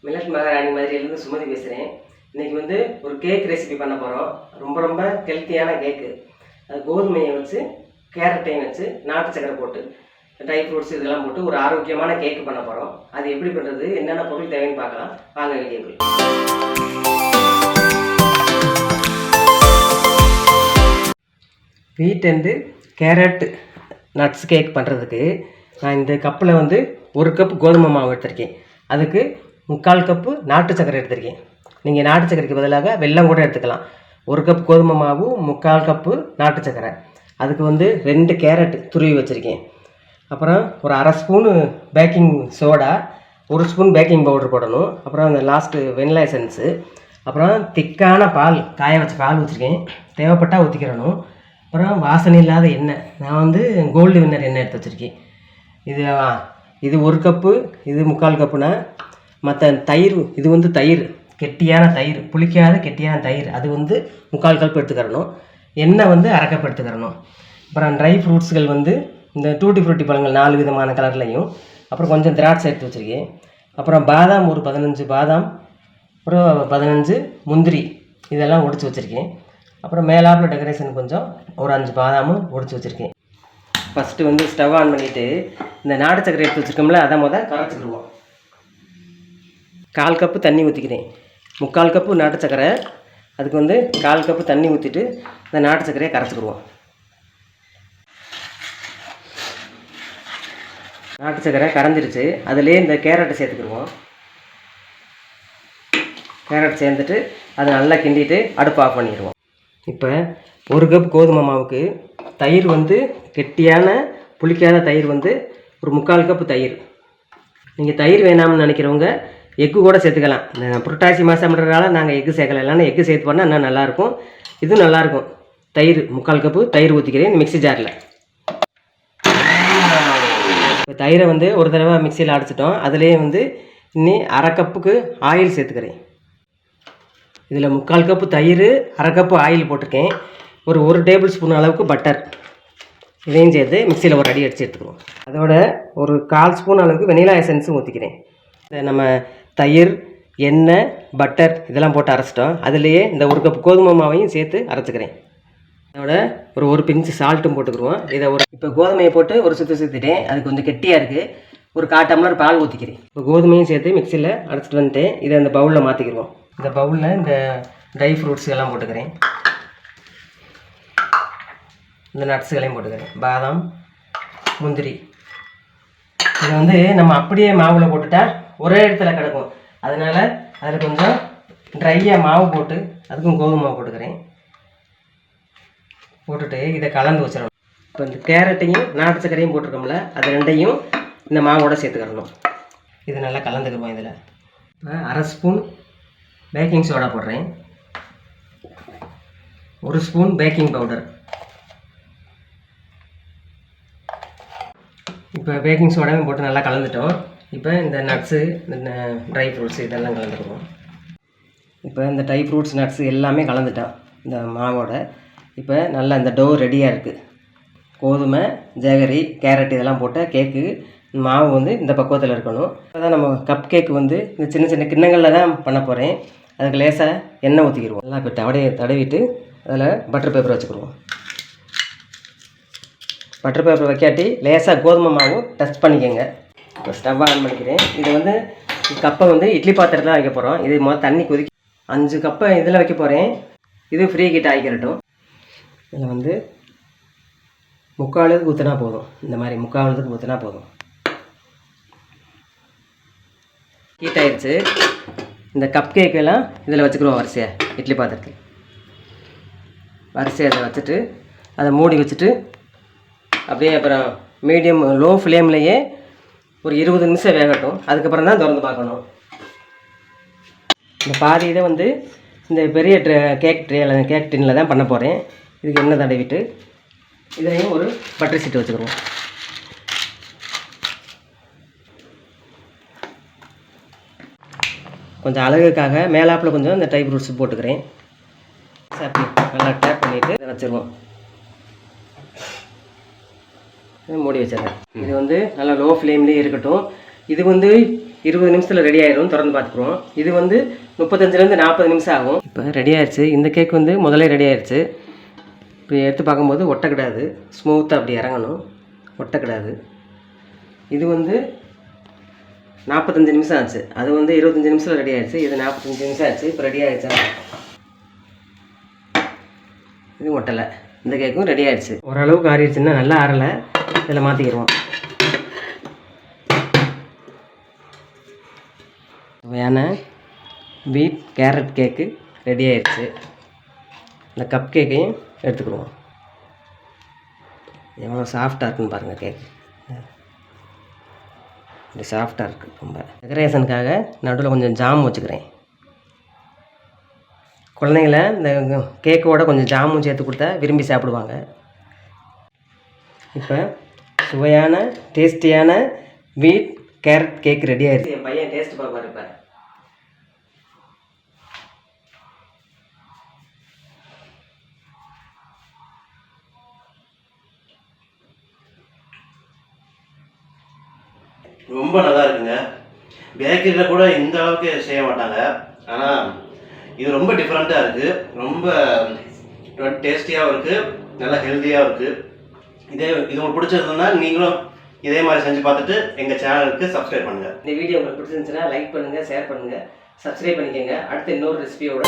Millet மகாராணி மாதிரியிலேருந்து சுமதி பேசுகிறேன். இன்றைக்கி வந்து ஒரு கேக் ரெசிபி பண்ண போகிறோம். ரொம்ப ஹெல்த்தியான கேக்கு. அது கோதுமையை வச்சு கேரட்டையும் வச்சு நாட்டு சக்கரை போட்டு ட்ரை ஃப்ரூட்ஸ் இதெல்லாம் போட்டு ஒரு ஆரோக்கியமான கேக்கு பண்ண போகிறோம். அது எப்படி பண்ணுறது, என்னென்ன பொருள் தேவைன்னு பார்க்கலாம். வாங்க வீடியோக்குள்ள. வீட் அண்டு கேரட் நட்ஸ் கேக் பண்ணுறதுக்கு நான் இந்த கப்பில் வந்து 1 கப் கோதுமை மாவு எடுத்திருக்கேன். அதுக்கு 3/4 கப்பு நாட்டு சக்கரை எடுத்திருக்கேன். நீங்கள் நாட்டு சக்கரைக்கு பதிலாக வெல்லம் கூட எடுத்துக்கலாம். 1 கப் கோதுமை மாவு, 3/4 கப்பு நாட்டு சக்கரை. அதுக்கு வந்து 2 கேரட் துருவி வச்சுருக்கேன். அப்புறம் ஒரு 1/2 spoon baking soda, 1 spoon baking powder போடணும். அப்புறம் அந்த லாஸ்ட்டு வெனிலா எசன்ஸு, அப்புறம் திக்கான பால், காய வச்ச பால் வச்சுருக்கேன். தேவைப்பட்டால் ஊற்றிக்கிறணும். அப்புறம் வாசனை இல்லாத எண்ணெய், நான் வந்து கோல்டு வின்னர் எண்ணெய் எடுத்து வச்சுருக்கேன். இது 1 கப்பு, இது 3/4 கப்புனா. மற்ற தயிர், இது வந்து தயிர், கெட்டியான தயிர், புளிக்காத கெட்டியான தயிர், அது வந்து 3/4 கப் எடுத்துக்கிறணும். எண்ணெய் வந்து 1/2 கப் எடுத்துக்கிறணும். அப்புறம் ட்ரை ஃப்ரூட்ஸ்கள் வந்து இந்த டூட்டி ஃப்ரூட்டி பழங்கள் 4 விதமான கலர்லையும், அப்புறம் கொஞ்சம் திராட்சை எடுத்து வச்சுருக்கேன். அப்புறம் பாதாம் ஒரு 15 பாதாம், அப்புறம் 15 முந்திரி, இதெல்லாம் ஒடிச்சு வச்சுருக்கேன். அப்புறம் மேலாப்பில் டெக்கரேஷன் கொஞ்சம் ஒரு 5 பாதாமும் ஒடிச்சு வச்சுருக்கேன். ஃபஸ்ட்டு வந்து ஸ்டவ் ஆன் பண்ணிவிட்டு இந்த நாட்டு சக்கரை எடுத்து வச்சுருக்கோம்ல, அதை கரைச்சிக்கிடுவோம். 1/4 கப்பு தண்ணி ஊற்றிக்கிறேன். 3/4 கப்பு நாட்டு சக்கரை, அதுக்கு வந்து 1/4 கப்பு தண்ணி ஊற்றிட்டு இந்த நாட்டு சக்கரையை கரைச்சிக்கிடுவோம். நாட்டு சக்கரை கரைஞ்சிருச்சு. அதிலே இந்த கேரட்டை சேர்த்துக்கிடுவோம். கேரட் சேர்ந்துட்டு அதை நல்லா கிண்டிட்டு அடுப்பு ஆஃப் பண்ணிடுவோம். இப்போ 1 கப் கோதுமை மாவுக்கு தயிர் வந்து கெட்டியான புளிக்காத தயிர் வந்து ஒரு 3/4 கப்பு தயிர். நீங்கள் தயிர் வேணாம்னு நினைக்கிறவங்க எக்கு கூட சேர்த்துக்கலாம். இந்த புரட்டாசி மாதம்ன்றதால நாங்கள் எக்கு சேர்க்கல, இல்லைன்னா எக்கு சேர்த்து பண்ணால் இன்னும் நல்லாயிருக்கும். இதுவும் நல்லாயிருக்கும். தயிர் 3/4 கப்பு தயிர் ஊற்றிக்கிறேன் மிக்ஸி ஜாரில். இப்போ தயிரை வந்து ஒரு தடவை மிக்சியில் அடிச்சிட்டோம். அதுலேயே வந்து இன்னி 1/2 கப்புக்கு ஆயில் சேர்த்துக்கிறேன். இதில் 3/4 கப்பு தயிர், 1/2 கப்பு ஆயில் போட்டிருக்கேன். ஒரு 1 டேபிள் ஸ்பூன் அளவுக்கு பட்டர், இதையும் சேர்த்து மிக்சியில் ஒரு அடி அடித்து எடுத்துக்குவோம். அதோட ஒரு 1/4 ஸ்பூன் அளவுக்கு வெனிலா எசன்ஸும் ஊற்றிக்கிறேன். நம்ம தயிர், எண்ணெய், பட்டர் இதெல்லாம் போட்டு அரைச்சிட்டோம். அதுலேயே இந்த 1 கப் கோதுமை மாவையும் சேர்த்து அரைச்சிக்கிறேன். அதோட ஒரு பிஞ்சு சால்ட்டும் போட்டுக்கிடுவோம். இதை இப்போ கோதுமையை போட்டு ஒரு சுற்றிட்டேன். அது கொஞ்சம் கெட்டியாக இருக்குது. ஒரு 1/4 டம்ளர் பால் ஊற்றிக்கிறேன். இப்போ கோதுமையும் சேர்த்து மிக்சியில் அரைச்சிட்டு வந்துட்டேன். இதை இந்த பவுலில் மாற்றிக்கிடுவோம். இந்த பவுலில் இந்த ட்ரை ஃப்ரூட்ஸ் எல்லாம் போட்டுக்கிறேன். இந்த நட்ஸுகளையும் போட்டுக்கிறேன். பாதாம், முந்திரி. இதை வந்து நம்ம அப்படியே மாவில் போட்டுட்டா ஒரே இடத்துல கிடக்கும். அதனால் அதில் கொஞ்சம் ட்ரையாக மாவு போட்டு அதுக்கும் கோதுமை மாவு போட்டுக்கிறேன். போட்டுட்டு இதை கலந்து வச்சிடணும். இப்போ இந்த கேரட்டையும் நாட்டு சக்கரையும் போட்டிருக்கோம்ல, அது ரெண்டையும் இந்த மாவோட சேர்த்துக்கிறணும். இது நல்லா கலந்துக்கிடுவோம். இதில் இப்போ 1/2 ஸ்பூன் பேக்கிங் சோடா போடுறேன். 1 ஸ்பூன் பேக்கிங் பவுடர். இப்போ பேக்கிங் சோடாவும் போட்டு நல்லா கலந்துட்டோம். இப்போ இந்த நட்ஸு, இந்த ட்ரை ஃப்ரூட்ஸ் இதெல்லாம் கலந்துக்குவோம். இப்போ இந்த ட்ரை ஃப்ரூட்ஸ், நட்ஸு எல்லாமே கலந்துட்டோம் இந்த மாவோட. இப்போ நல்லா இந்த டோ ரெடியாக இருக்குது. கோதுமை, ஜாகரி, கேரட் இதெல்லாம் போட்ட கேக்கு மாவு வந்து இந்த பக்குவத்தில் இருக்கணும். அதான் நம்ம கப் கேக்கு வந்து இந்த சின்ன சின்ன கிண்ணங்களில் தான் பண்ண போகிறேன். அதுக்கு லேசாக எண்ணெய் ஊற்றிக்கிடுவோம். நல்லா இப்போ தடவிட்டு அதில் பட்டர் பேப்பர் வச்சுக்கிடுவோம். பட்டர் பேப்பர் வைக்காட்டி லேசாக கோதுமை மாவு டஸ்ட் பண்ணிக்கோங்க. இப்போ ஸ்டவ் ஆன் பண்ணிக்கிறேன். இது வந்து கப்பை வந்து இட்லி பாத்திரத்தில் வைக்க போகிறோம். இது தண்ணி கொதிக்க 5 கப்பை இதில் வைக்க போகிறேன். இது ஃப்ரீ ஹீட் ஆகிக்கிறட்டும். இதில் வந்து 3/4 ஊற்றினா போதும். இந்த மாதிரி 3/4 ஊற்றினா போதும். ஹீட் ஆயிடுச்சு. இந்த கப் கேக்கெல்லாம் இதில் வச்சுக்கிறோம் வரிசையாக. இட்லி பாத்திரத்தில் வரிசையாக அதை வச்சுட்டு அதை மூடி வச்சுட்டு அப்படியே அப்புறம் மீடியம் லோ ஃப்ளேம்லேயே ஒரு 20 நிமிஷம் வேகட்டும். அதுக்கப்புறம் தான் திறந்து பார்க்கணும். இந்த பாதி இதை வந்து இந்த பெரிய கேக் டின்னில் தான் பண்ண போகிறேன். இதுக்கு எண்ணெய் தடவிட்டு இதையும் ஒரு பட்டர் சீட்டு வச்சுக்கிறோம். கொஞ்சம் அழகுக்காக மேலாப்பில் கொஞ்சம் இந்த ட்ரை ஃப்ரூட்ஸ் போட்டுக்கிறேன். நல்லா டேப் பண்ணிவிட்டு இதை வச்சுருவோம். மூடி வச்சிடறேன். இது வந்து நல்லா லோ ஃப்ளேம்லேயே இருக்கட்டும். இது வந்து 20 நிமிஷத்தில் ரெடி ஆயிடும். திறந்து பார்த்துக்குறோம். இது வந்து 35லேருந்து 40 நிமிஷம் ஆகும். இப்போ ரெடி ஆயிடுச்சு. இந்த கேக் வந்து முதல்ல ரெடி ஆயிடுச்சு. இப்போ எடுத்து பார்க்கும்போது ஒட்டக்கூடாது, ஸ்மூத்தாக அப்படி இறங்கணும், ஒட்டக்கூடாது. இது வந்து 45 நிமிஷம் ஆச்சு. அது வந்து 25 நிமிஷத்தில் ரெடி ஆயிடுச்சு. இது 45 நிமிஷம் ஆச்சு. இப்போ ரெடி ஆகிடுச்சா? இது ஒட்டலை. இந்த கேக்கும் ரெடி ஆகிடுச்சு. ஓரளவுக்கு ஆறிடுச்சுன்னா, நல்லா ஆறலை, இதில் மாற்றிக்கிடுவோம். சுவையான பீட் கேரட் கேக்கு ரெடி ஆயிடுச்சு. இந்த கப் கேக்கையும் எடுத்துக்கிடுவோம். எவ்வளோ சாஃப்டாக இருக்குன்னு பாருங்கள். கேக்கு இப்படி சாஃப்டாக இருக்குது. ரொம்ப டெக்கரேஷனுக்காக நடுவில் கொஞ்சம் ஜாம் வச்சுக்கிறேன். குழந்தைங்கள இந்த கேக்கோட கொஞ்சம் ஜாமும் சேர்த்து கொடுத்தா விரும்பி சாப்பிடுவாங்க. இப்போ சுவையான டேஸ்டியான வீட் கேரட் கேக் ரெடி ஆயிடுச்சு. என் பையன் டேஸ்ட் பார்ப்பாரு. இப்போ ரொம்ப நல்லா இருக்குங்க. பேக்கரியில் கூட இந்த அளவுக்கு செய்ய மாட்டாங்க. ஆனால் இது ரொம்ப டிஃப்ரெண்ட்டாக இருக்குது. ரொம்ப டேஸ்டியாகவும் இருக்குது, நல்லா ஹெல்த்தியாகவும் இருக்குது. இது உங்களுக்கு பிடிச்சிருந்ததுன்னா நீங்களும் இதே மாதிரி செஞ்சு பார்த்துட்டு எங்கள் சேனலுக்கு சப்ஸ்கிரைப் பண்ணுங்கள். இந்த வீடியோ உங்களுக்கு பிடிச்சிருந்துச்சுன்னா லைக் பண்ணுங்கள், ஷேர் பண்ணுங்கள், சப்ஸ்கிரைப் பண்ணிக்கோங்க. அடுத்து இன்னொரு ரெசிபியோட